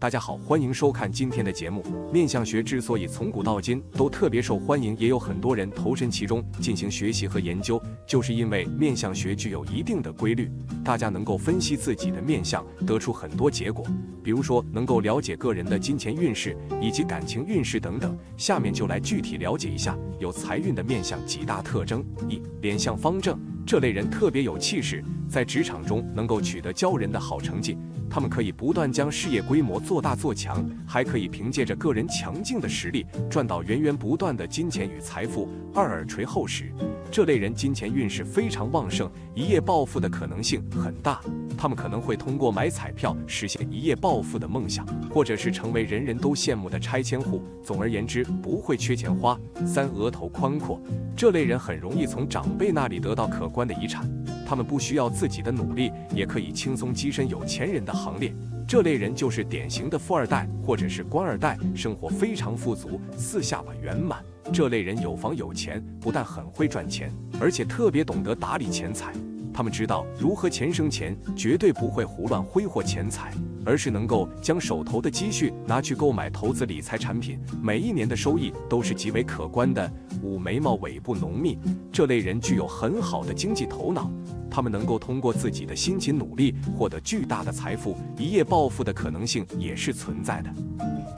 大家好，欢迎收看今天的节目。面相学之所以从古到今都特别受欢迎，也有很多人投身其中进行学习和研究，就是因为面相学具有一定的规律，大家能够分析自己的面相，得出很多结果。比如说，能够了解个人的金钱运势以及感情运势等等。下面就来具体了解一下有财运的面相几大特征。一、脸相方正，这类人特别有气势，在职场中能够取得骄人的好成绩。他们可以不断将事业规模做大做强，还可以凭借着个人强劲的实力赚到源源不断的金钱与财富。二、耳垂厚实，这类人金钱运势非常旺盛，一夜暴富的可能性很大。他们可能会通过买彩票实现一夜暴富的梦想，或者是成为人人都羡慕的拆迁户。总而言之，不会缺钱花。三、额头宽阔，这类人很容易从长辈那里得到可观的遗产，他们不需要自己的努力，也可以轻松跻身有钱人的行列。这类人就是典型的富二代或者是官二代，生活非常富足，四下巴圆满。这类人有房有钱，不但很会赚钱，而且特别懂得打理钱财。他们知道如何钱生钱，绝对不会胡乱挥霍钱财，而是能够将手头的积蓄拿去购买投资理财产品，每一年的收益都是极为可观的。五、眉毛尾部浓密，这类人具有很好的经济头脑，他们能够通过自己的辛勤努力获得巨大的财富，一夜暴富的可能性也是存在的。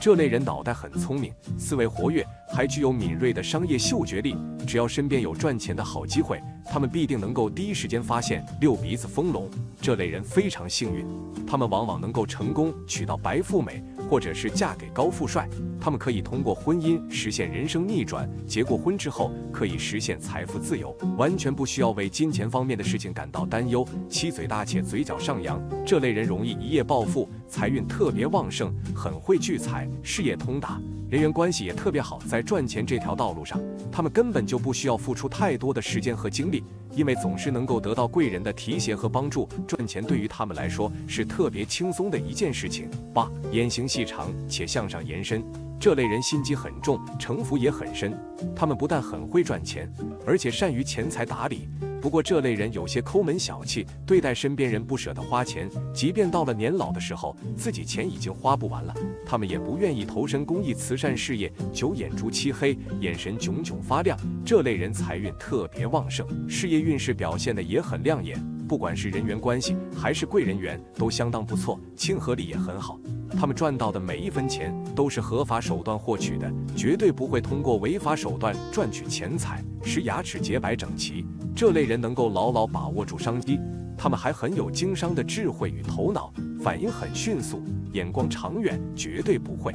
这类人脑袋很聪明，思维活跃，还具有敏锐的商业嗅觉力，只要身边有赚钱的好机会，他们必定能够第一时间发现，六鼻子丰隆。这类人非常幸运，他们往往能够成功娶到白富美，或者是嫁给高富帅。他们可以通过婚姻实现人生逆转，结过婚之后可以实现财富自由，完全不需要为金钱方面的事情感到担忧。七、嘴大且嘴角上扬，这类人容易一夜暴富，财运特别旺盛，很会聚财，事业通达，人缘关系也特别好。在赚钱这条道路上，他们根本就不需要付出太多的时间和精力，因为总是能够得到贵人的提携和帮助，赚钱对于他们来说是特别轻松的一件事情。八、眼型细长且向上延伸，这类人心机很重，城府也很深，他们不但很会赚钱，而且善于钱财打理。不过这类人有些抠门小气，对待身边人不舍得花钱，即便到了年老的时候，自己钱已经花不完了，他们也不愿意投身公益慈善事业，久眼珠漆黑，眼神炯炯发亮。这类人财运特别旺盛，事业运势表现得也很亮眼，不管是人缘关系还是贵人缘都相当不错，亲和力也很好。他们赚到的每一分钱都是合法手段获取的，绝对不会通过违法手段赚取钱财。十、牙齿洁白整齐，这类人能够牢牢把握住商机，他们还很有经商的智慧与头脑，反应很迅速，眼光长远，绝对不会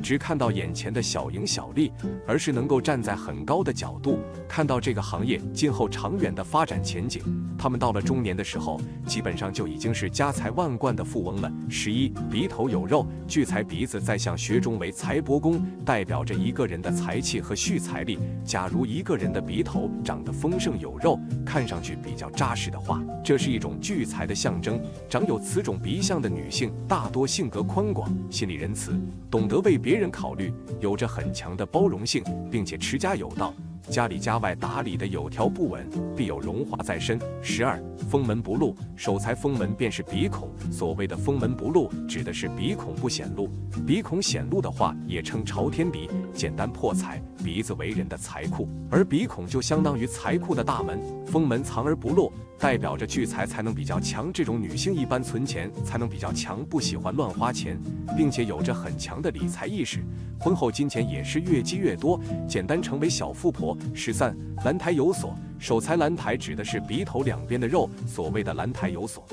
只看到眼前的小赢小利，而是能够站在很高的角度看到这个行业今后长远的发展前景。他们到了中年的时候，基本上就已经是家财万贯的富翁了。11、鼻头有肉，聚财鼻子在相学中为财帛宫，代表着一个人的财气和蓄财力。假如一个人的鼻头长得丰盛有肉，看上去比较扎实的话，这是一种聚财的象征。长有此种鼻相的女性大多性格宽广，心理仁慈，懂得为别人考虑，有着很强的包容性，并且持家有道，家里家外打理的有条不紊，必有荣华在身。12、封门不露，守财封门便是鼻孔。所谓的封门不露，指的是鼻孔不显露。鼻孔显露的话，也称朝天鼻，简单破财。鼻子为人的财库，而鼻孔就相当于财库的大门。封门藏而不露，代表着聚财才能比较强，这种女性一般存钱才能比较强，不喜欢乱花钱，并且有着很强的理财意识，婚后金钱也是越积越多，简单成为小富婆。13、兰台有锁，守财兰台指的是鼻头两边的肉，所谓的兰台有锁，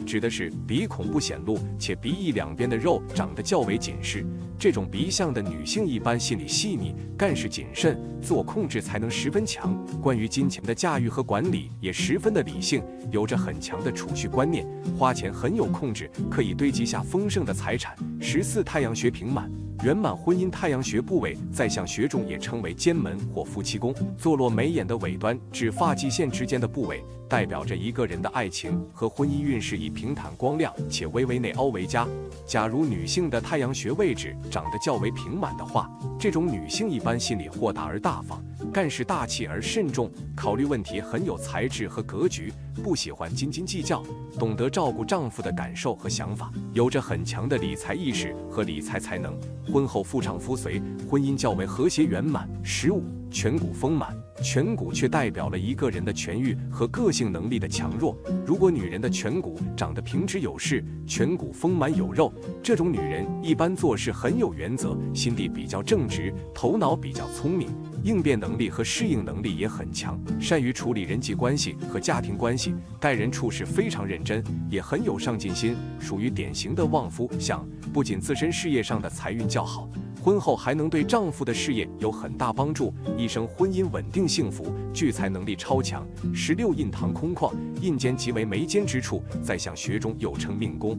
指的是鼻孔不显露，且鼻翼两边的肉长得较为紧实。这种鼻相的女性一般心理细腻，干事谨慎，自我控制才能十分强，关于金钱的驾驭和管理也十分的理性，有着很强的储蓄观念，花钱很有控制，可以堆积下丰盛的财产。14、太阳穴平满，圆满婚姻太阳穴部位在相学中也称为奸门或夫妻宫，坐落眉眼的尾端至发际线之间的部位，代表着一个人的爱情和婚姻运势以平坦光亮且微微内凹为佳。假如女性的太阳穴位置长得较为平满的话，这种女性一般心里豁达而大方，干事大气而慎重，考虑问题很有才智和格局，不喜欢斤斤计较，懂得照顾丈夫的感受和想法，有着很强的理财意识和理财才能。婚后夫唱妇随，婚姻较为和谐圆满。15. 颧骨丰满，颧骨却代表了一个人的权欲和个性能力的强弱。如果女人的颧骨长得平直有势，颧骨丰满有肉，这种女人一般做事很有原则，心地比较正直，头脑比较聪明，应变能力和适应能力也很强，善于处理人际关系和家庭关系，待人处事非常认真，也很有上进心，属于典型的旺夫相。不仅自身事业上的财运较好，婚后还能对丈夫的事业有很大帮助，一生婚姻稳定幸福，聚财能力超强。16. 印堂空旷，印间即为眉间之处，在相学中又称命宫，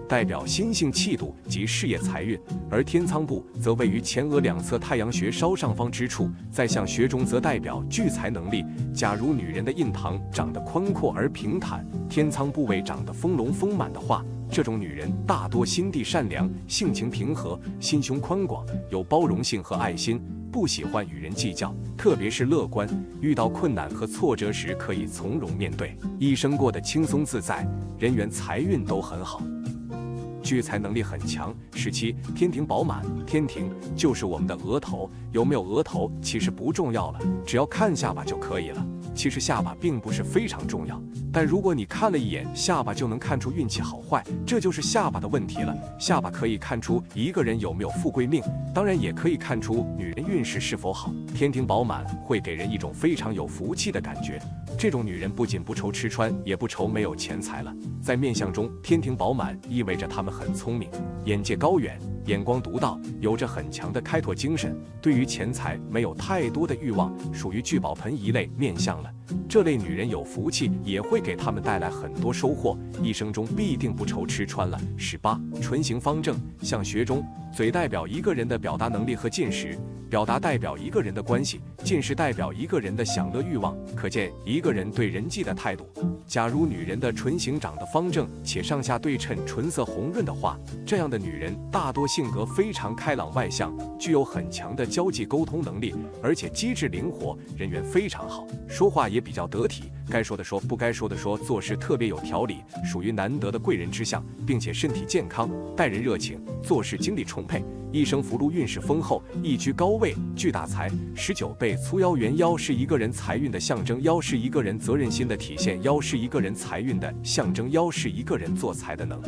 代表心性气度及事业财运，而天仓部则位于前额两侧太阳穴稍上方之处，在相学中则代表聚财能力。假如女人的印堂长得宽阔而平坦，天仓部位长得丰隆丰满的话，这种女人大多心地善良，性情平和，心胸宽广，有包容性和爱心，不喜欢与人计较，特别是乐观，遇到困难和挫折时可以从容面对，一生过得轻松自在，人缘财运都很好，聚财能力很强。17. 天庭饱满，天庭就是我们的额头，有没有额头其实不重要了，只要看下巴就可以了。其实下巴并不是非常重要，但如果你看了一眼下巴就能看出运气好坏，这就是下巴的问题了。下巴可以看出一个人有没有富贵命，当然也可以看出女人运势是否好。天庭饱满会给人一种非常有福气的感觉，这种女人不仅不愁吃穿，也不愁没有钱财了。在面相中，天庭饱满意味着她们很聪明，眼界高远，眼光独到，有着很强的开拓精神，对于钱财没有太多的欲望，属于聚宝盆一类面相了。这类女人有福气，也会给她们带来很多收获，一生中必定不愁吃穿了。18. 唇形方正，相学中，嘴代表一个人的表达能力和进食，表达代表一个人的关系，进食代表一个人的享乐欲望，可见一个人对人际的态度。假如女人的唇形长得方正且上下对称，唇色红润的话，这样的女人大多性格非常开朗外向，具有很强的交际沟通能力，而且机智灵活，人缘非常好，说话也比较得体，该说的说，不该说的说，做事特别有条理，属于难得的贵人之相，并且身体健康，待人热情，做事精力充沛，一生福禄运势丰厚，一居高位，聚大财。19. 背粗腰圆，腰是一个人财运的象征，腰是一个人责任心的体现，腰是一个人财运的象征，腰是一个人做财的能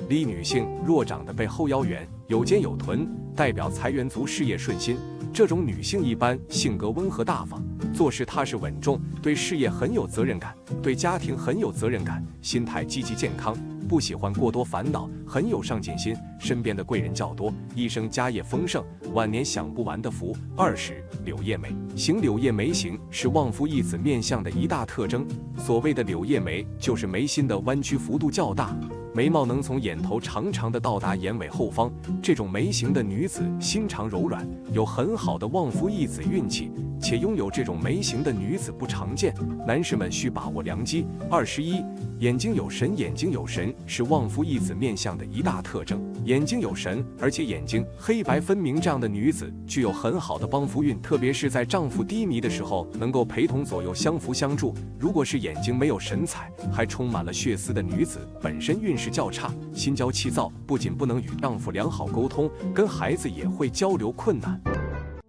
力。女性若长得背后腰圆，有肩有臀，代表财源足，事业顺心。这种女性一般性格温和大方，做事踏实稳重，对事业很有责任感，对家庭很有责任感，心态积极健康，不喜欢过多烦恼，很有上进心，身边的贵人较多，一生家业丰盛，晚年享不完的福。20. 柳叶眉形，柳叶眉形是旺夫一子面相的一大特征。所谓的柳叶眉，就是眉心的弯曲幅度较大，眉毛能从眼头长长的到达眼尾后方，这种眉形的女子心肠柔软，有很好的旺夫一子运气，且拥有这种眉形的女子不常见，男士们需把握良机。21. 眼睛有神，眼睛有神是旺夫一子面相的一大特征。眼睛有神，而且眼睛黑白分明，这样的女子具有很好的帮扶运，特别是在丈夫低迷的时候，能够陪同左右，相扶相助。如果是眼睛没有神采，还充满了血丝的女子，本身运势较差，心焦气躁，不仅不能与丈夫良好沟通，跟孩子也会交流困难。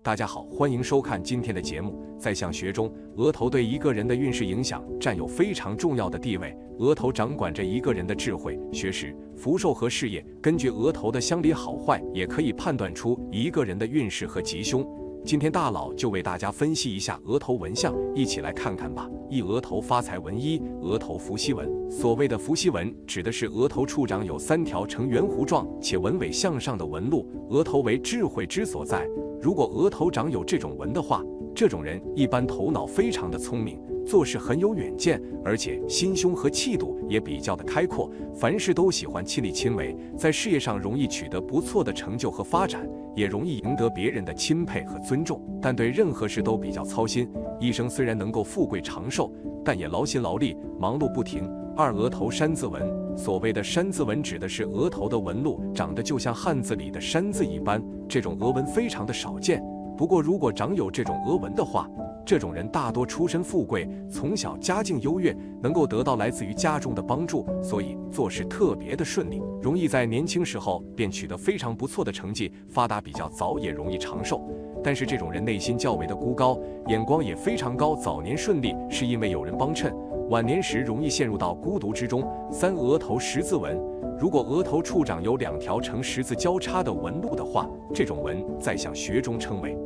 大家好，欢迎收看今天的节目。在相学中，额头对一个人的运势影响占有非常重要的地位。额头掌管着一个人的智慧、学识、福寿和事业。根据额头的相里好坏，也可以判断出一个人的运势和吉凶。今天大佬就为大家分析一下额头纹相，一起来看看吧。一、额头发财纹。1、额头伏羲纹。所谓的伏羲纹，指的是额头处长有3条呈圆弧状且纹尾向上的纹路，额头为智慧之所在。如果额头长有这种纹的话，这种人一般头脑非常的聪明，做事很有远见，而且心胸和气度也比较的开阔，凡事都喜欢亲力亲为，在事业上容易取得不错的成就和发展，也容易赢得别人的钦佩和尊重，但对任何事都比较操心。一生虽然能够富贵长寿，但也劳心劳力，忙碌不停。二、额头山字纹。所谓的山字纹指的是额头的纹路长得就像汉字里的山字一般，这种额纹非常的少见。不过如果长有这种额纹的话，这种人大多出身富贵，从小家境优越，能够得到来自于家中的帮助，所以做事特别的顺利，容易在年轻时候便取得非常不错的成绩，发达比较早，也容易长寿。但是这种人内心较为的孤高，眼光也非常高，早年顺利是因为有人帮衬，晚年时容易陷入到孤独之中。三、额头十字纹。如果额头处长有2条呈十字交叉的纹路的话，这种纹在相学中称为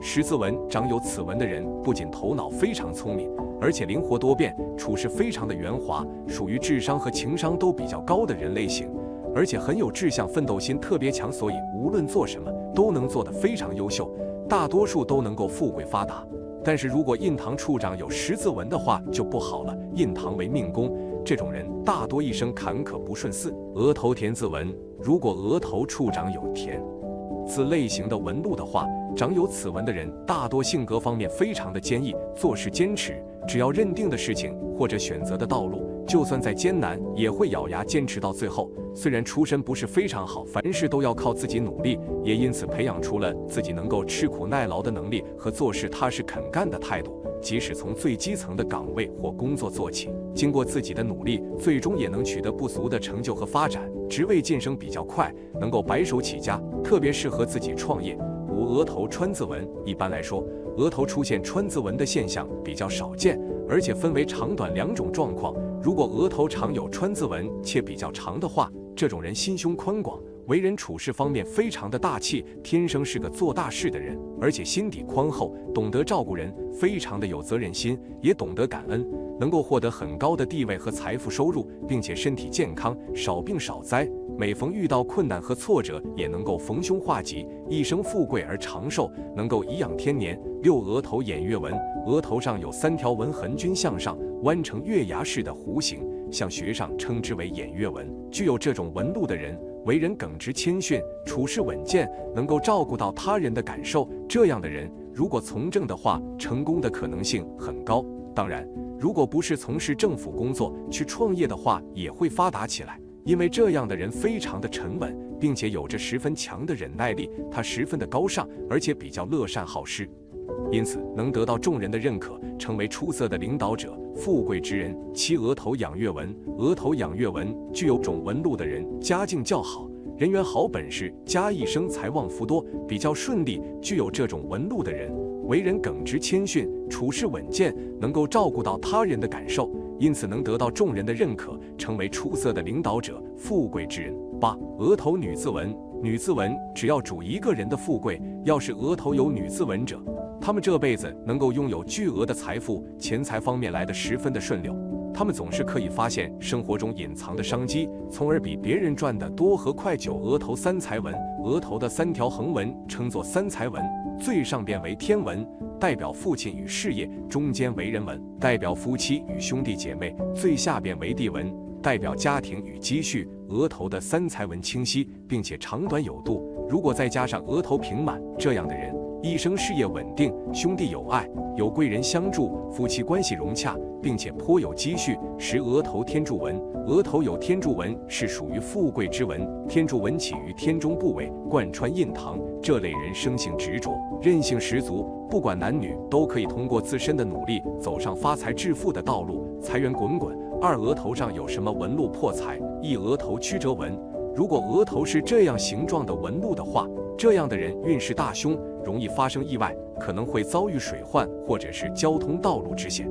十字纹。长有此纹的人不仅头脑非常聪明，而且灵活多变，处事非常的圆滑，属于智商和情商都比较高的人类型，而且很有志向，奋斗心特别强，所以无论做什么都能做得非常优秀，大多数都能够富贵发达。但是如果印堂处长有十字纹的话就不好了，印堂为命宫，这种人大多一生坎坷不顺。四、额头田字纹。如果额头处长有田字类型的纹路的话，长有此纹的人大多性格方面非常的坚毅，做事坚持，只要认定的事情或者选择的道路，就算再艰难也会咬牙坚持到最后。虽然出身不是非常好，凡事都要靠自己努力，也因此培养出了自己能够吃苦耐劳的能力和做事踏实肯干的态度。即使从最基层的岗位或工作做起，经过自己的努力，最终也能取得不俗的成就和发展，职位晋升比较快，能够白手起家，特别适合自己创业。五、额头川字纹。一般来说，额头出现川字纹的现象比较少见，而且分为长短2种状况。如果额头常有川字纹且比较长的话，这种人心胸宽广，为人处事方面非常的大气，天生是个做大事的人，而且心底宽厚，懂得照顾人，非常的有责任心，也懂得感恩，能够获得很高的地位和财富收入，并且身体健康，少病少灾，每逢遇到困难和挫折也能够逢凶化吉，一生富贵而长寿，能够颐养天年。六、额头偃月纹。额头上有3条纹痕均向上，弯成月牙式的弧形，相学上称之为偃月纹。具有这种纹路的人，为人耿直谦逊，处事稳健，能够照顾到他人的感受，这样的人如果从政的话，成功的可能性很高。当然，如果不是从事政府工作，去创业的话，也会发达起来，因为这样的人非常的沉稳，并且有着十分强的忍耐力，他十分的高尚，而且比较乐善好施，因此能得到众人的认可，成为出色的领导者、富贵之人。七、额头仰月纹。额头仰月纹具有种纹路的人，家境较好，人缘好，本事佳，一生财旺福多，比较顺利。具有这种纹路的人，为人耿直谦逊，处事稳健，能够照顾到他人的感受，因此能得到众人的认可，成为出色的领导者、富贵之人。八、额头女字纹。女字纹只要主一个人的富贵，要是额头有女字纹者，他们这辈子能够拥有巨额的财富，钱财方面来得十分的顺溜。他们总是可以发现生活中隐藏的商机，从而比别人赚得多和快。九、额头三财纹。额头的3条横纹称作三财纹，最上边为天纹，代表父亲与事业；中间为人纹，代表夫妻与兄弟姐妹；最下边为地纹，代表家庭与积蓄。额头的3财纹清晰，并且长短有度，如果再加上额头平满，这样的人一生事业稳定，兄弟有爱，有贵人相助，夫妻关系融洽，并且颇有积蓄。十、额头天柱纹。额头有天柱纹是属于富贵之纹，天柱纹起于天中部位，贯穿印堂，这类人生性执着，韧性十足，不管男女都可以通过自身的努力走上发财致富的道路，财源滚滚。二、额头上有什么纹路破财？一、额头曲折纹。如果额头是这样形状的纹路的话，这样的人运势大凶，容易发生意外，可能会遭遇水患或者是交通道路之险。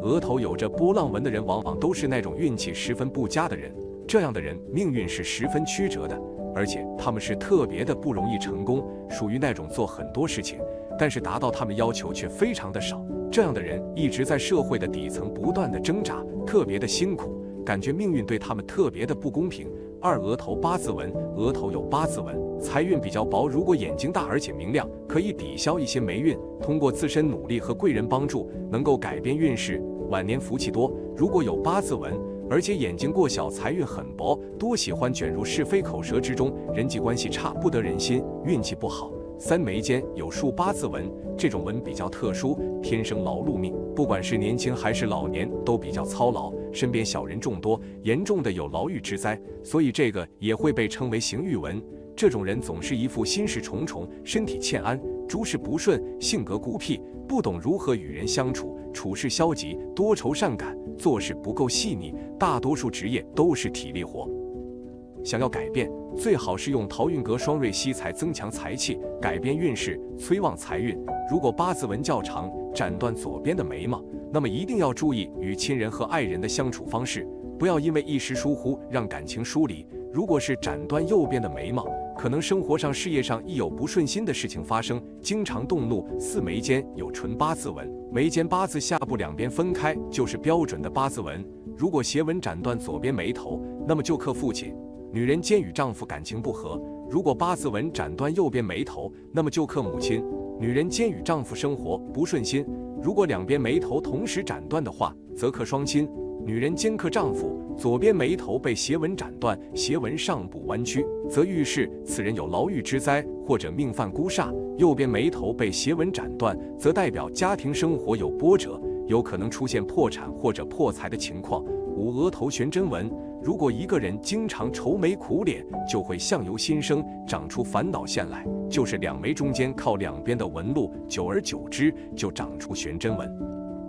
额头有着波浪纹的人，往往都是那种运气十分不佳的人，这样的人命运是十分曲折的，而且他们是特别的不容易成功，属于那种做很多事情，但是达到他们要求却非常的少。这样的人一直在社会的底层不断的挣扎，特别的辛苦，感觉命运对他们特别的不公平， 2额头八字纹，额头有八字纹，财运比较薄，如果眼睛大而且明亮，可以抵消一些霉运，通过自身努力和贵人帮助，能够改变运势，晚年福气多。如果有八字纹，而且眼睛过小，财运很薄，多喜欢卷入是非口舌之中，人际关系差，不得人心，运气不好。3眉间有竖八字纹，这种纹比较特殊，天生劳碌命，不管是年轻还是老年都比较操劳，身边小人众多，严重的有牢狱之灾，所以这个也会被称为刑狱纹。这种人总是一副心事重重，身体欠安，诸事不顺，性格孤僻，不懂如何与人相处，处事消极，多愁善感，做事不够细腻，大多数职业都是体力活。想要改变，最好是用桃运阁双瑞硒材增强财气，改变运势，催旺财运。如果八字纹较长，斩断左边的眉毛，那么一定要注意与亲人和爱人的相处方式，不要因为一时疏忽让感情疏离。如果是斩断右边的眉毛，可能生活上事业上亦有不顺心的事情发生，经常动怒。4眉间有纯八字纹，眉间八字下部两边分开就是标准的八字纹。如果斜纹斩断左边眉头，那么就克父亲。女人间与丈夫感情不和，如果八字纹斩断右边眉头，那么就克母亲。女人间与丈夫生活不顺心，如果两边眉头同时斩断的话，则克双亲。女人间克丈夫，左边眉头被斜纹斩断，斜纹上部弯曲，则预示此人有牢狱之灾或者命犯孤煞；右边眉头被斜纹斩断，则代表家庭生活有波折，有可能出现破产或者破财的情况。5额头悬针纹，如果一个人经常愁眉苦脸，就会相由心生，长出烦恼线来，就是两眉中间靠两边的纹路，久而久之就长出悬针纹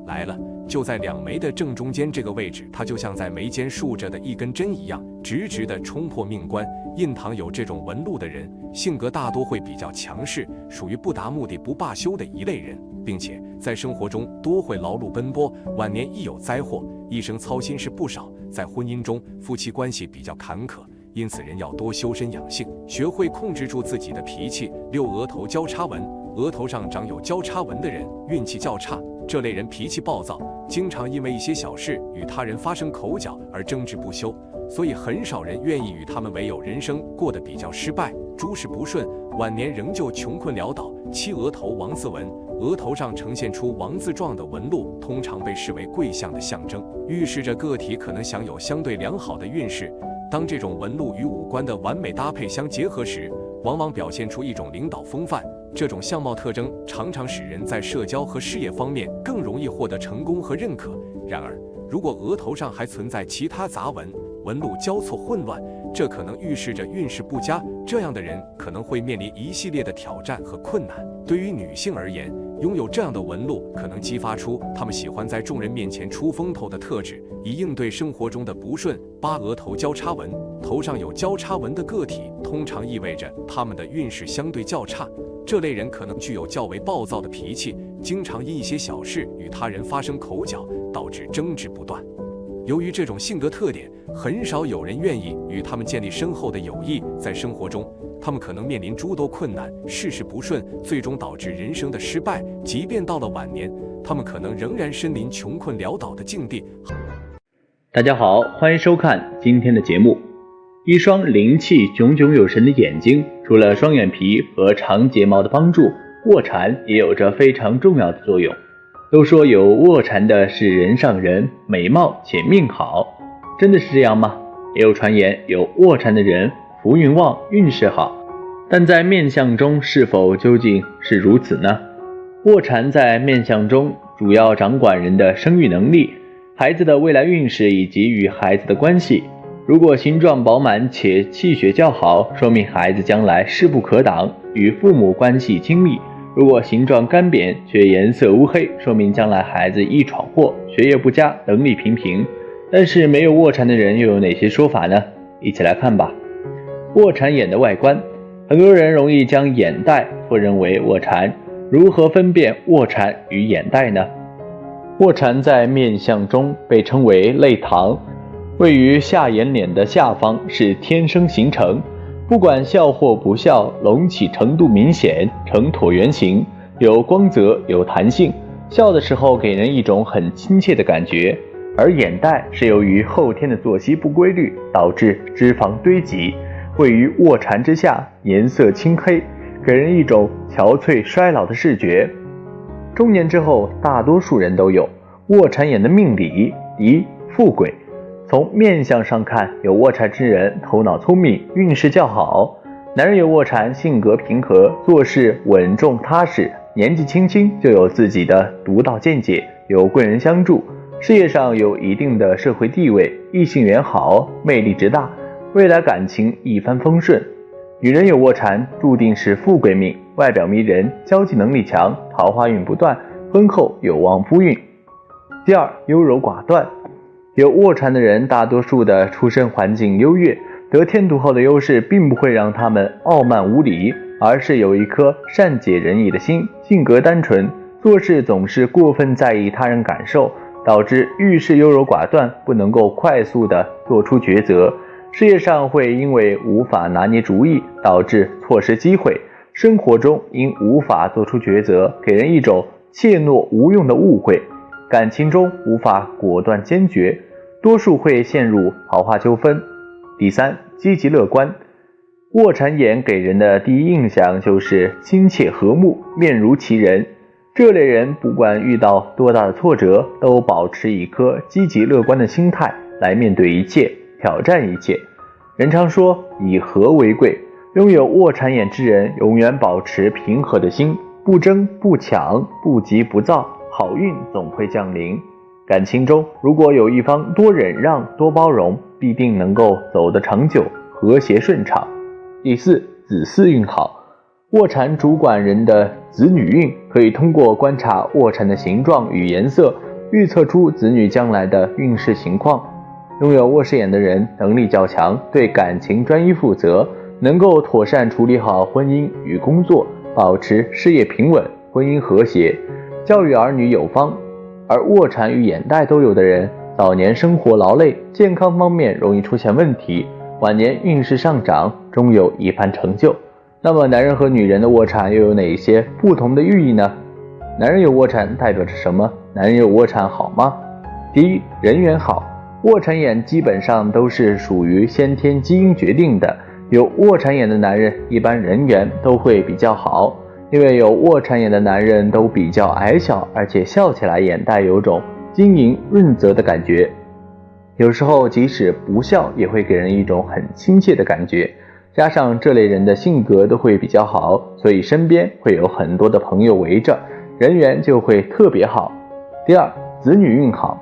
来了，就在两眉的正中间这个位置，它就像在眉间竖着的一根针一样，直直的冲破命关。印堂有这种纹路的人，性格大多会比较强势，属于不达目的不罢休的一类人，并且在生活中多会劳碌奔波，晚年亦有灾祸，一生操心事不少。在婚姻中，夫妻关系比较坎坷，因此人要多修身养性，学会控制住自己的脾气。6额头交叉纹，额头上长有交叉纹的人运气较差，这类人脾气暴躁，经常因为一些小事与他人发生口角而争执不休，所以很少人愿意与他们为友，人生过得比较失败，诸事不顺，晚年仍旧穷困潦倒。7额头王字纹，额头上呈现出王字状的纹路，通常被视为贵相的象征，预示着个体可能享有相对良好的运势。当这种纹路与五官的完美搭配相结合时，往往表现出一种领导风范。这种相貌特征常常使人在社交和事业方面更容易获得成功和认可。然而，如果额头上还存在其他杂纹，纹路交错混乱，这可能预示着运势不佳，这样的人可能会面临一系列的挑战和困难。对于女性而言，拥有这样的纹路可能激发出她们喜欢在众人面前出风头的特质，以应对生活中的不顺。8额头交叉纹，头上有交叉纹的个体通常意味着他们的运势相对较差，这类人可能具有较为暴躁的脾气，经常因一些小事与他人发生口角，导致争执不断。由于这种性格特点，很少有人愿意与他们建立深厚的友谊。在生活中，他们可能面临诸多困难，事事不顺，最终导致人生的失败。即便到了晚年，他们可能仍然身临穷困潦倒的境地。大家好，欢迎收看今天的节目。一双灵气炯炯有神的眼睛，除了双眼皮和长睫毛的帮助，卧蚕也有着非常重要的作用。都说有卧蚕的是人上人，美貌且命好，真的是这样吗？也有传言有卧蚕的人福运旺，运势好，但在面相中是否究竟是如此呢？卧蚕在面相中主要掌管人的生育能力、孩子的未来运势以及与孩子的关系。如果形状饱满且气血较好，说明孩子将来势不可挡，与父母关系亲密。如果形状干扁却颜色乌黑，说明将来孩子易闯祸，学业不佳，能力平平。但是没有卧蚕的人又有哪些说法呢？一起来看吧。卧蚕眼的外观，很多人容易将眼袋错认为卧蚕，如何分辨卧蚕与眼袋呢？卧蚕在面相中被称为泪堂，位于下眼睑的下方，是天生形成，不管笑或不笑，隆起程度明显，呈椭圆形，有光泽有弹性，笑的时候给人一种很亲切的感觉。而眼袋是由于后天的作息不规律导致脂肪堆积，位于卧蚕之下，颜色青黑，给人一种憔悴衰老的视觉。中年之后，大多数人都有卧蚕眼的命理。第一，富贵。从面相上看，有卧蚕之人头脑聪明，运势较好。男人有卧蚕，性格平和，做事稳重踏实，年纪轻轻就有自己的独到见解，有贵人相助，事业上有一定的社会地位，异性缘好，魅力值大，未来感情一帆风顺。女人有卧蚕，注定是富贵命，外表迷人，交际能力强，桃花运不断，婚后有望夫运。第二，优柔寡断。有卧蚕的人大多数的出身环境优越，得天独厚的优势并不会让他们傲慢无礼，而是有一颗善解人意的心，性格单纯，做事总是过分在意他人感受，导致遇事优柔寡断，不能够快速的做出抉择。事业上会因为无法拿捏主意，导致错失机会；生活中因无法做出抉择，给人一种怯懦无用的误会；感情中无法果断坚决，多数会陷入桃花纠纷。第三，积极乐观。卧蚕眼给人的第一印象就是亲切和睦，面如其人。这类人不管遇到多大的挫折，都保持一颗积极乐观的心态来面对一切，挑战一切。人常说以和为贵，拥有卧蚕眼之人永远保持平和的心，不争不抢，不急不躁，好运总会降临。感情中如果有一方多忍让多包容，必定能够走得长久，和谐顺畅。第四，子嗣运好。卧蚕主管人的子女运，可以通过观察卧蚕的形状与颜色，预测出子女将来的运势情况。拥有卧室眼的人能力较强，对感情专一负责，能够妥善处理好婚姻与工作，保持事业平稳，婚姻和谐，教育儿女有方。而卧蚕与眼袋都有的人，早年生活劳累，健康方面容易出现问题，晚年运势上涨，终有一番成就。那么男人和女人的卧蚕又有哪些不同的寓意呢？男人有卧蚕代表着什么？男人有卧蚕好吗？第一，人缘好。卧蚕眼基本上都是属于先天基因决定的，有卧蚕眼的男人一般人缘都会比较好，因为有卧蚕眼的男人都比较矮小，而且笑起来眼袋有种晶莹润泽的感觉，有时候即使不笑也会给人一种很亲切的感觉，加上这类人的性格都会比较好，所以身边会有很多的朋友围着，人缘就会特别好。第二，子女运好。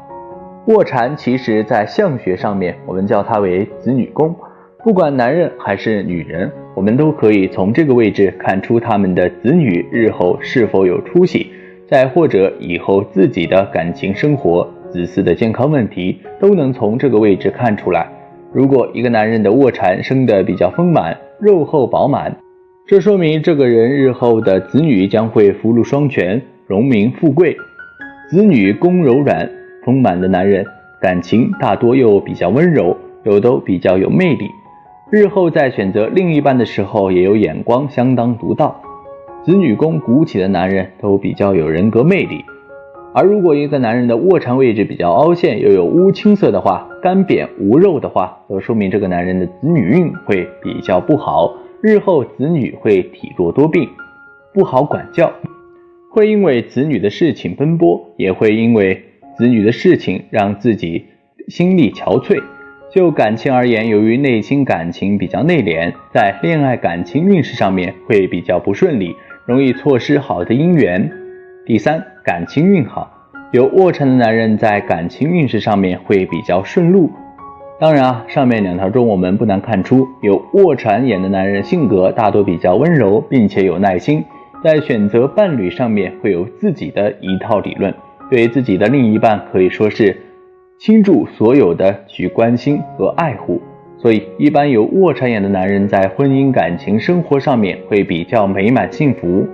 卧蚕其实在相学上面我们叫它为子女宫，不管男人还是女人，我们都可以从这个位置看出他们的子女日后是否有出息，再或者以后自己的感情生活、子嗣的健康问题都能从这个位置看出来。如果一个男人的卧蚕生得比较丰满，肉厚饱满，这说明这个人日后的子女将会福禄双全，荣名富贵。子女宫柔软丰满的男人，感情大多又比较温柔，又都比较有魅力，日后在选择另一半的时候也有眼光，相当独到。子女宫鼓起的男人都比较有人格魅力。而如果一个男人的卧蚕位置比较凹陷，又有乌青色的话，干瘪无肉的话，则说明这个男人的子女运会比较不好，日后子女会体弱多病，不好管教，会因为子女的事情奔波，也会因为子女的事情让自己心力憔悴。就感情而言，由于内心感情比较内敛，在恋爱感情运势上面会比较不顺利，容易错失好的姻缘。第三，感情运好。有卧蚕的男人在感情运势上面会比较顺路。当然啊，上面两条中我们不难看出，有卧蚕眼的男人性格大多比较温柔，并且有耐心，在选择伴侣上面会有自己的一套理论，对自己的另一半可以说是倾注所有的去关心和爱护。所以一般有卧蚕眼的男人在婚姻感情生活上面会比较美满幸福。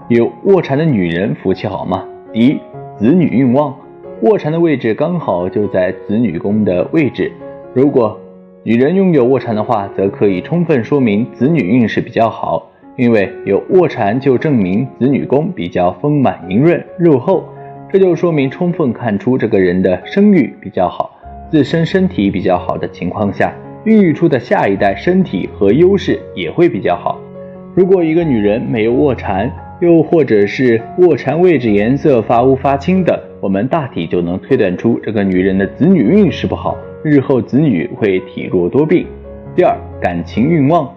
有卧蚕的女人福气好吗？第一，子女运旺。卧蚕的位置刚好就在子女宫的位置，如果女人拥有卧蚕的话，则可以充分说明子女运势比较好，因为有卧蚕就证明子女宫比较丰满盈润肉厚，这就说明充分看出这个人的生育比较好，自身身体比较好的情况下，孕育出的下一代身体和优势也会比较好。如果一个女人没有卧蚕，又或者是卧蚕位置颜色发乌发青的，我们大体就能推断出这个女人的子女运势不好，日后子女会体弱多病。第二，感情运旺，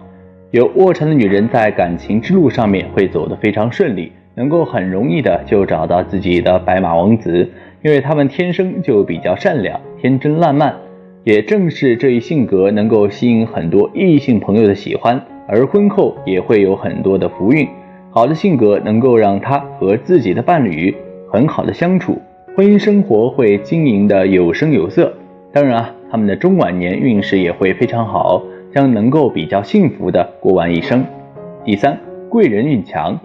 有卧蚕的女人在感情之路上面会走得非常顺利，能够很容易的就找到自己的白马王子，因为他们天生就比较善良、天真烂漫，也正是这一性格能够吸引很多异性朋友的喜欢，而婚后也会有很多的福运。好的性格能够让他和自己的伴侣很好的相处，婚姻生活会经营的有声有色。当然他们的中晚年运势也会非常好，将能够比较幸福的过完一生。第三，贵人运强，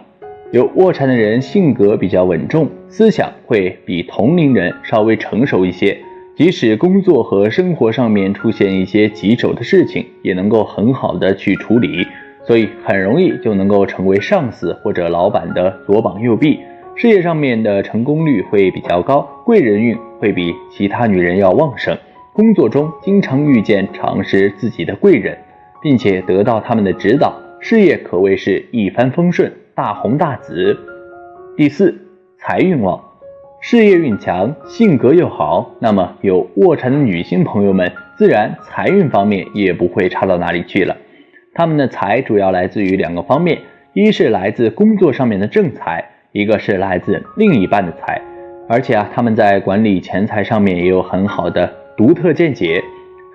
有卧蚕的人性格比较稳重，思想会比同龄人稍微成熟一些，即使工作和生活上面出现一些棘手的事情，也能够很好的去处理，所以很容易就能够成为上司或者老板的左膀右臂，事业上面的成功率会比较高，贵人运会比其他女人要旺盛，工作中经常遇见常是自己的贵人，并且得到他们的指导，事业可谓是一帆风顺，大红大紫。第四，财运旺，事业运强，性格又好，那么有卧蚕的女性朋友们自然财运方面也不会差到哪里去了。他们的财主要来自于两个方面，一是来自工作上面的正财，一个是来自另一半的财。而且他们在管理钱财上面也有很好的独特见解，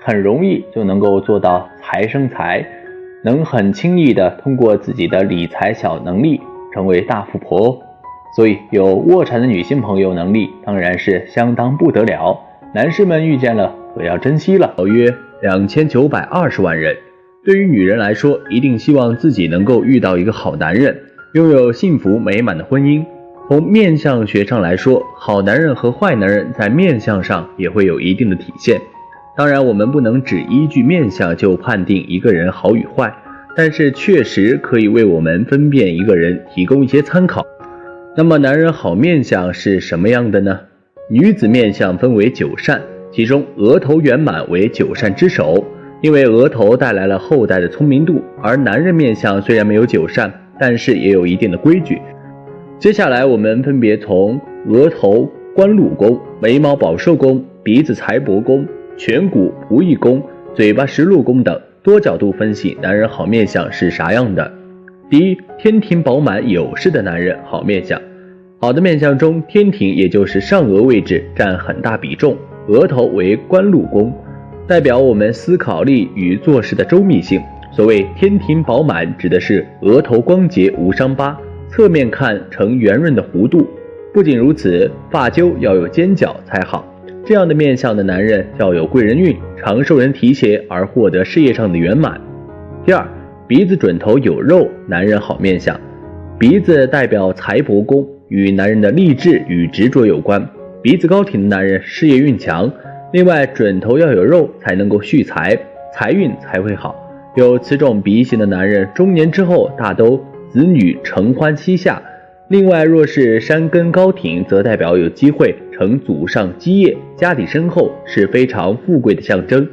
很容易就能够做到财生财，能很轻易的通过自己的理财小能力成为大富婆哦。所以有卧蚕的女性朋友能力当然是相当不得了，男士们遇见了可要珍惜了。约2920万人，对于女人来说，一定希望自己能够遇到一个好男人，拥有幸福美满的婚姻。从面相学上来说，好男人和坏男人在面相上也会有一定的体现。当然我们不能只依据面相就判定一个人好与坏，但是确实可以为我们分辨一个人提供一些参考。那么男人好面相是什么样的呢？女子面相分为9善，其中额头圆满为9善之首，因为额头带来了后代的聪明度，而男人面相虽然没有9善，但是也有一定的规矩。接下来我们分别从额头官禄宫、眉毛保寿宫、鼻子财帛宫、颧骨仆役宫、嘴巴食禄宫等多角度分析男人好面相是啥样的。第一，天庭饱满有势的男人好面相。好的面相中，天庭也就是上额位置占很大比重，额头为官禄宫，代表我们思考力与做事的周密性。所谓天庭饱满，指的是额头光洁无伤疤，侧面看呈圆润的弧度。不仅如此，发揪要有尖角才好。这样的面相的男人要有贵人运，常受人提携而获得事业上的圆满。第二，鼻子准头有肉，男人好面相。鼻子代表财帛宫，与男人的励志与执着有关。鼻子高挺的男人事业运强，另外准头要有肉才能够蓄财，财运才会好。有此种鼻型的男人，中年之后大都子女承欢膝下。另外若是山根高挺，则代表有机会承祖上基业，家底深厚，是非常富贵的象征。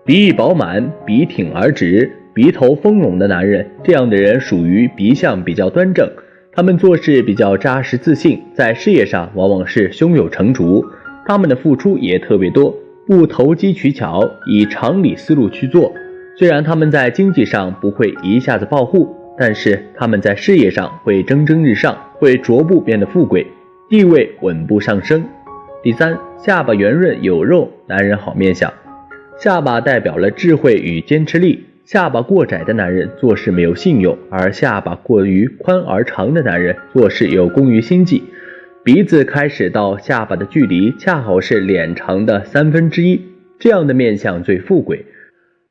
鼻翼饱满，鼻挺而直，鼻头丰隆的男人，这样的人属于鼻相比较端正，他们做事比较扎实自信，在事业上往往是胸有成竹，他们的付出也特别多，不投机取巧，以常理思路去做。虽然他们在经济上不会一下子暴富，但是他们在事业上会蒸蒸日上，会逐步变得富贵，地位稳步上升。第三，下巴圆润有肉，男人好面相。下巴代表了智慧与坚持力，下巴过窄的男人做事没有信用，而下巴过于宽而长的男人做事有功于心计。鼻子开始到下巴的距离恰好是脸长的1/3，这样的面相最富贵。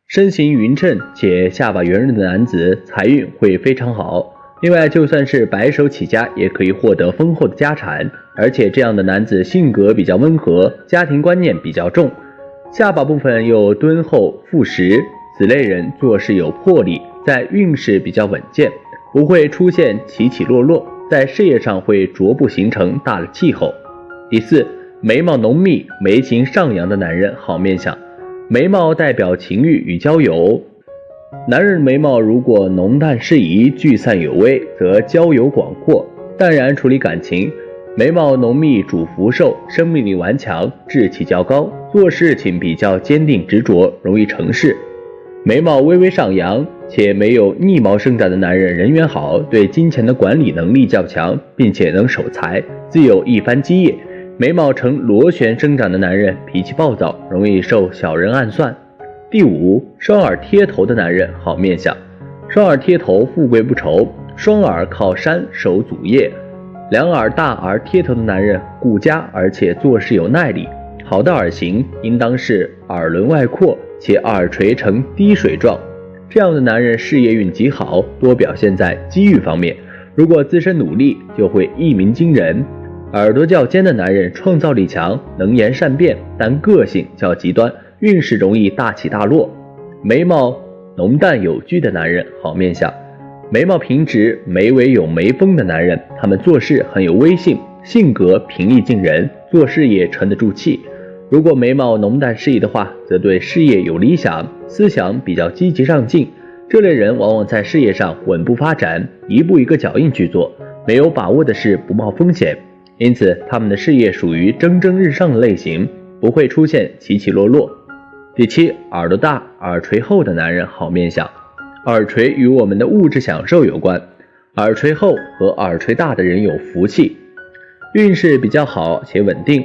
身形匀称且下巴圆润的男子财运会非常好，另外就算是白手起家也可以获得丰厚的家产，而且这样的男子性格比较温和，家庭观念比较重，下巴部分又敦厚富实，此类人做事有魄力，在运势比较稳健，不会出现起起落落，在事业上会逐步形成大的气候。第四，眉毛浓密、眉形上扬的男人好面相。眉毛代表情欲与交友，男人眉毛如果浓淡适宜、聚散有微，则交友广阔，淡然处理感情。眉毛浓密主福寿，生命力顽强，志气较高，做事情比较坚定执着，容易成事。眉毛微微上扬且没有逆毛生长的男人人缘好，对金钱的管理能力较强，并且能守财，自有一番基业。眉毛呈螺旋生长的男人脾气暴躁，容易受小人暗算。第五，双耳贴头的男人好面相。双耳贴头富贵不愁，双耳靠山守祖业。两耳大而贴头的男人顾家，而且做事有耐力。好的耳型应当是耳轮外扩且耳垂呈滴水状，这样的男人事业运极好，多表现在机遇方面。如果自身努力，就会一鸣惊人。耳朵较尖的男人创造力强，能言善辩，但个性较极端，运势容易大起大落。眉毛浓淡有据的男人好面相。眉毛平直、眉尾有眉峰的男人，他们做事很有威信，性格平易近人，做事也沉得住气。如果眉毛浓淡适宜的话，则对事业有理想，思想比较积极上进。这类人往往在事业上稳步发展，一步一个脚印去做，没有把握的事不冒风险，因此他们的事业属于蒸蒸日上的类型，不会出现起起落落。第七，耳朵大、耳垂厚的男人好面相。耳垂与我们的物质享受有关，耳垂厚和耳垂大的人有福气，运势比较好且稳定。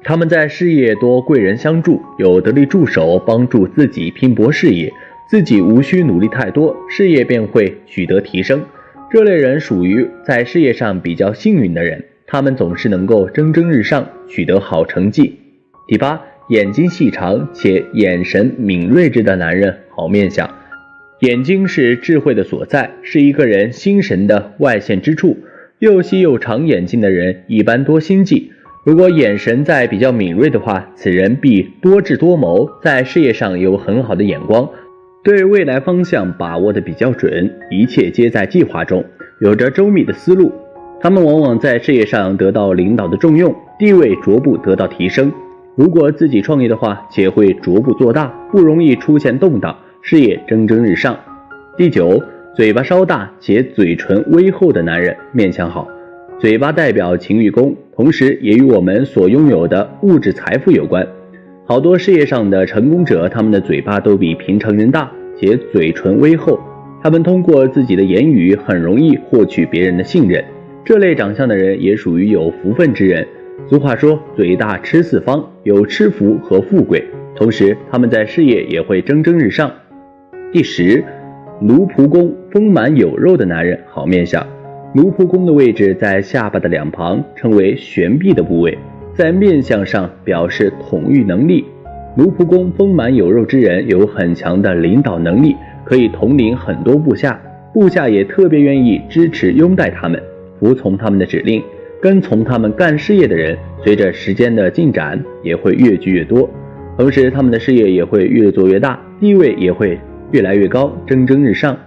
他们在事业多贵人相助，有得力助手帮助自己拼搏事业，自己无需努力太多，事业便会取得提升。这类人属于在事业上比较幸运的人，他们总是能够蒸蒸日上，取得好成绩。第八，眼睛细长且眼神敏锐之的男人好面相。眼睛是智慧的所在，是一个人心神的外现之处。又细又长眼睛的人一般多心计，如果眼神在比较敏锐的话，此人必多智多谋，在事业上有很好的眼光，对未来方向把握的比较准，一切皆在计划中，有着周密的思路。他们往往在事业上得到领导的重用，地位逐步得到提升。如果自己创业的话，且会逐步做大，不容易出现动荡，事业蒸蒸日上。第九，嘴巴稍大且嘴唇微厚的男人面相好。嘴巴代表情欲宫，同时也与我们所拥有的物质财富有关。好多事业上的成功者，他们的嘴巴都比平常人大，且嘴唇微厚。他们通过自己的言语很容易获取别人的信任。这类长相的人也属于有福分之人。俗话说，嘴大吃四方，有吃福和富贵，同时他们在事业也会蒸蒸日上。第十，奴仆宫丰满有肉的男人好面相。奴仆宫的位置在下巴的两旁，称为悬臂的部位，在面相上表示统御能力。奴仆宫丰满有肉之人有很强的领导能力，可以统领很多部下，部下也特别愿意支持拥戴他们，服从他们的指令。跟从他们干事业的人，随着时间的进展也会越聚越多，同时他们的事业也会越做越大，地位也会越来越高，蒸蒸日上。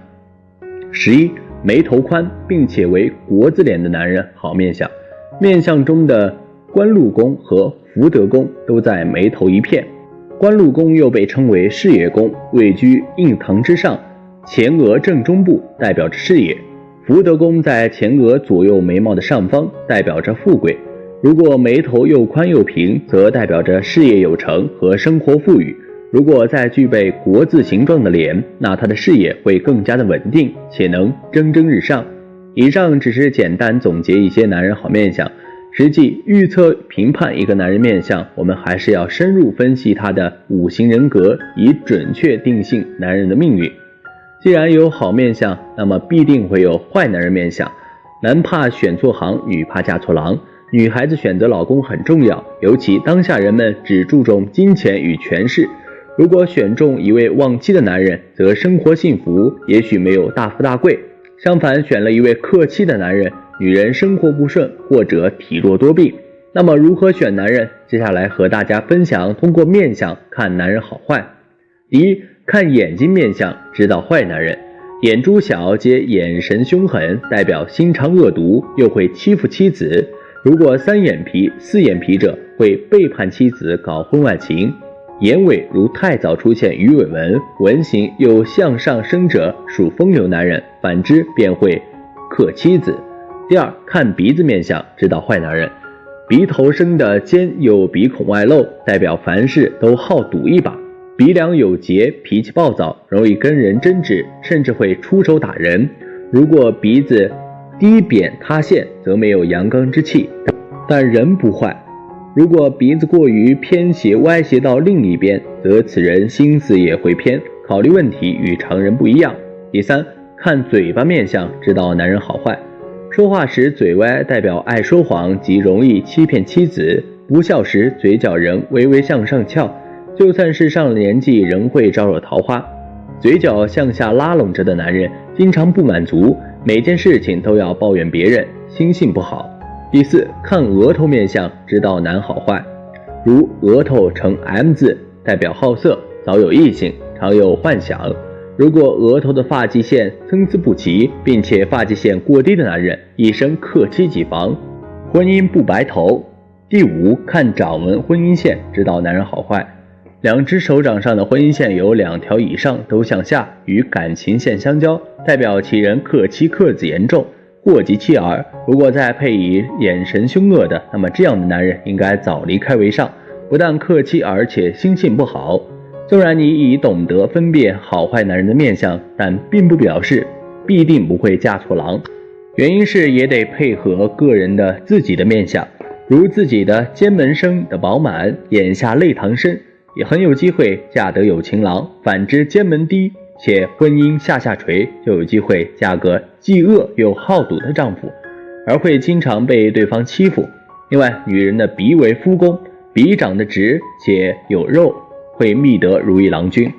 11，眉头宽并且为国字脸的男人好面相。面相中的官禄宫和福德宫都在眉头一片，官禄宫又被称为事业宫，位居印堂之上，前额正中部，代表着事业。福德宫在前额左右眉毛的上方，代表着富贵。如果眉头又宽又平，则代表着事业有成和生活富裕。如果再具备国字形状的脸，那他的事业会更加的稳定，且能蒸蒸日上。以上只是简单总结一些男人好面相，实际预测评判一个男人面相，我们还是要深入分析他的五行人格，以准确定性男人的命运。既然有好面相，那么必定会有坏男人面相。男怕选错行，女怕嫁错郎。女孩子选择老公很重要，尤其当下人们只注重金钱与权势。如果选中一位旺妻的男人，则生活幸福，也许没有大富大贵。相反，选了一位克妻的男人，女人生活不顺，或者体弱多病。那么如何选男人？接下来和大家分享通过面相看男人好坏。第一，看眼睛面相知道坏男人。眼珠小皆眼神凶狠，代表心肠恶毒，又会欺负妻子。如果3眼皮、4眼皮者会背叛妻子搞婚外情，眼尾如太早出现鱼尾纹，纹形又向上升者属风流男人，反之便会克妻子。第二，看鼻子面相知道坏男人。鼻头生的尖又鼻孔外露，代表凡事都好赌一把。鼻梁有结，脾气暴躁，容易跟人争执，甚至会出手打人。如果鼻子低扁塌陷，则没有阳刚之气，但人不坏。如果鼻子过于偏斜歪斜到另一边，则此人心思也会偏，考虑问题与常人不一样。第三，看嘴巴面相知道男人好坏。说话时嘴歪，代表爱说谎及容易欺骗妻子；不笑时嘴角仍微微向上翘，就算是上了年纪仍会招惹桃花。嘴角向下拉拢着的男人经常不满足，每件事情都要抱怨别人，心性不好。第四，看额头面相知道男好坏。如额头呈 M 字，代表好色，早有异性，常有幻想。如果额头的发际线参差不齐，并且发际线过低的男人，一生克妻己防，婚姻不白头。第五，看掌纹婚姻线知道男人好坏。2只手掌上的婚姻线有2条以上都向下，与感情线相交，代表其人克妻克子严重，祸及妻儿。如果再配以眼神凶恶的，那么这样的男人应该早离开为上，不但克妻，而且心性不好。纵然你已懂得分辨好坏男人的面相，但并不表示必定不会嫁错郎。原因是也得配合个人的自己的面相，如自己的肩门生的饱满，眼下泪堂深，也很有机会嫁得有情郎；反之肩门低且婚姻下垂，就有机会嫁个既恶又好赌的丈夫，而会经常被对方欺负。另外，女人的鼻为夫宫，鼻长得直且有肉，会觅得如意郎君。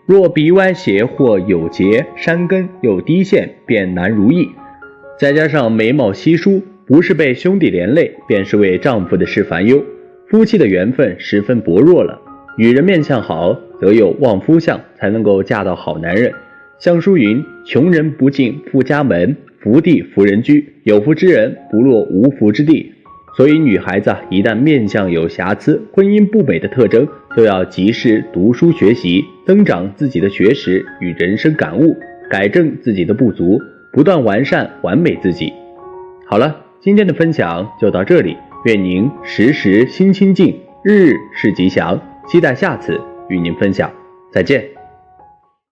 若鼻歪斜或有结、山根又低陷，便难如意。再加上眉毛稀疏，不是被兄弟连累，便是为丈夫的事烦忧，夫妻的缘分十分薄弱了。女人面相好，则有旺夫相，才能够嫁到好男人。相书云：穷人不进富家门，福地福人居，有福之人不落无福之地。所以女孩子一旦面相有瑕疵，婚姻不美的特征，就要及时读书学习，增长自己的学识与人生感悟，改正自己的不足，不断完善完美自己。好了，今天的分享就到这里，愿您时时心清静，日日是吉祥，期待下次与您分享，再见。